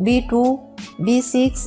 B2، B6